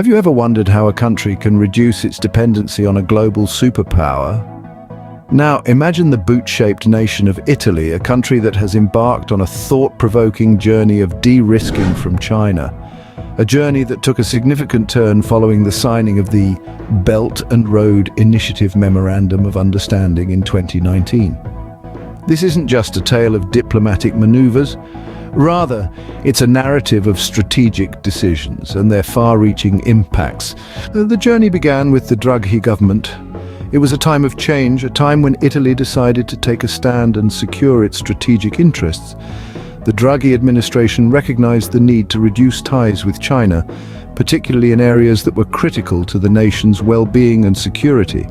Have you ever wondered how a country can reduce its dependency on a global superpower? Now, imagine the boot-shaped nation of Italy, a country that has embarked on a thought-provoking journey of de-risking from China. A journey that took a significant turn following the signing of the Belt and Road Initiative Memorandum of Understanding in 2019. This isn't just a tale of diplomatic maneuvers. Rather, it's a narrative of strategic decisions and their far-reaching impacts. The journey began with the Draghi government. It was a time of change, a time when Italy decided to take a stand and secure its strategic interests. The Draghi administration recognized the need to reduce ties with China, particularly in areas that were critical to the nation's well-being and security.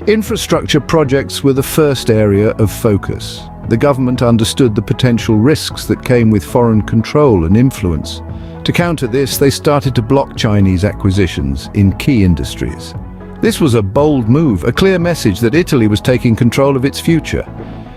Infrastructure projects were the first area of focus. The government understood the potential risks that came with foreign control and influence. To counter this, they started to block Chinese acquisitions in key industries. This was a bold move, a clear message that Italy was taking control of its future.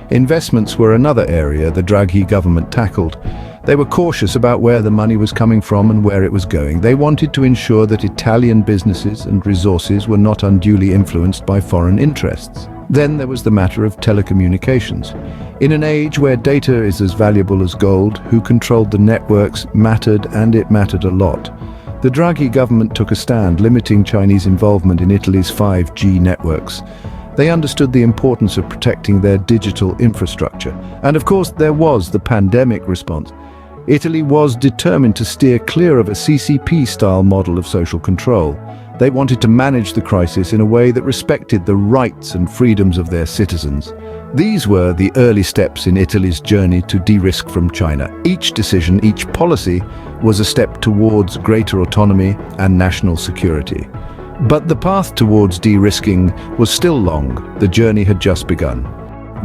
Investments were another area the Draghi government tackled. They were cautious about where the money was coming from and where it was going. They wanted to ensure that Italian businesses and resources were not unduly influenced by foreign interests. Then there was the matter of telecommunications. In an age where data is as valuable as gold, who controlled the networks mattered, and it mattered a lot. The Draghi government took a stand, limiting Chinese involvement in Italy's 5G networks. They understood the importance of protecting their digital infrastructure. And of course, there was the pandemic response. Italy was determined to steer clear of a CCP-style model of social control. They wanted to manage the crisis in a way that respected the rights and freedoms of their citizens. These were the early steps in Italy's journey to de-risk from China. Each decision, each policy, was a step towards greater autonomy and national security. But the path towards de-risking was still long. The journey had just begun.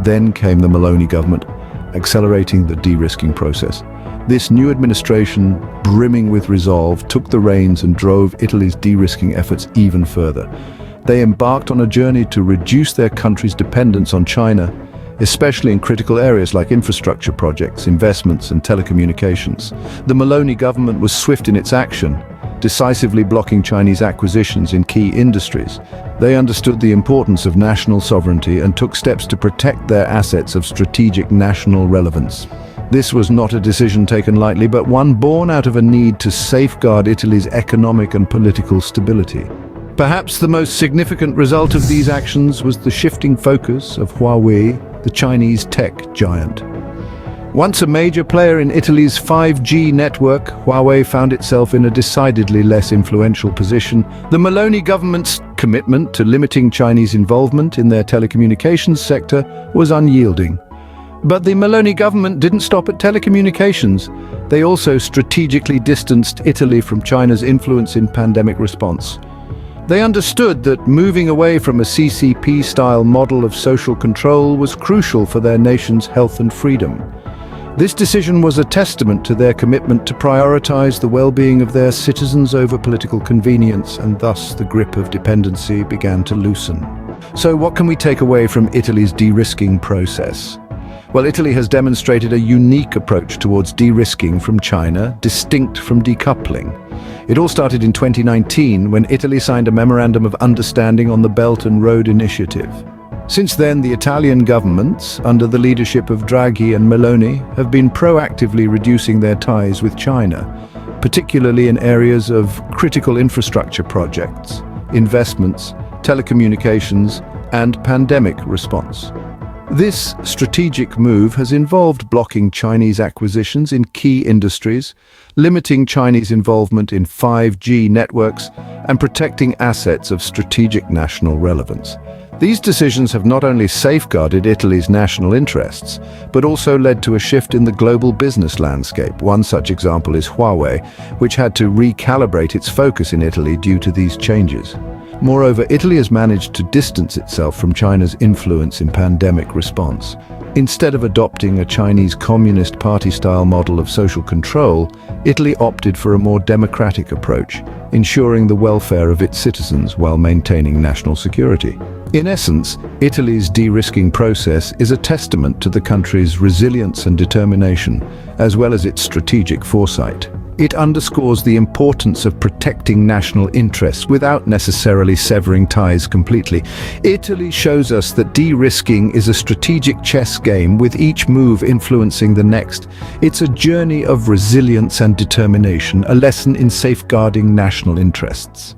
Then came the Meloni government, accelerating the de-risking process. This new administration, brimming with resolve, took the reins and drove Italy's de-risking efforts even further. They embarked on a journey to reduce their country's dependence on China, especially in critical areas like infrastructure projects, investments, and telecommunications. The Meloni government was swift in its action, decisively blocking Chinese acquisitions in key industries. They understood the importance of national sovereignty and took steps to protect their assets of strategic national relevance. This was not a decision taken lightly, but one born out of a need to safeguard Italy's economic and political stability. Perhaps the most significant result of these actions was the shifting focus of Huawei, the Chinese tech giant. Once a major player in Italy's 5G network, Huawei found itself in a decidedly less influential position. The Meloni government's commitment to limiting Chinese involvement in their telecommunications sector was unyielding. But the Meloni government didn't stop at telecommunications. They also strategically distanced Italy from China's influence in pandemic response. They understood that moving away from a CCP-style model of social control was crucial for their nation's health and freedom. This decision was a testament to their commitment to prioritize the well-being of their citizens over political convenience, and thus the grip of dependency began to loosen. So what can we take away from Italy's de-risking process? Well, Italy has demonstrated a unique approach towards de-risking from China, distinct from decoupling. It all started in 2019 when Italy signed a Memorandum of Understanding on the Belt and Road Initiative. Since then, the Italian governments, under the leadership of Draghi and Meloni, have been proactively reducing their ties with China, particularly in areas of critical infrastructure projects, investments, telecommunications, and pandemic response. This strategic move has involved blocking Chinese acquisitions in key industries, limiting Chinese involvement in 5G networks, and protecting assets of strategic national relevance. These decisions have not only safeguarded Italy's national interests, but also led to a shift in the global business landscape. One such example is Huawei, which had to recalibrate its focus in Italy due to these changes. Moreover, Italy has managed to distance itself from China's influence in pandemic response. Instead of adopting a Chinese Communist Party-style model of social control, Italy opted for a more democratic approach, ensuring the welfare of its citizens while maintaining national security. In essence, Italy's de-risking process is a testament to the country's resilience and determination, as well as its strategic foresight. It underscores the importance of protecting national interests without necessarily severing ties completely. Italy shows us that de-risking is a strategic chess game with each move influencing the next. It's a journey of resilience and determination, a lesson in safeguarding national interests.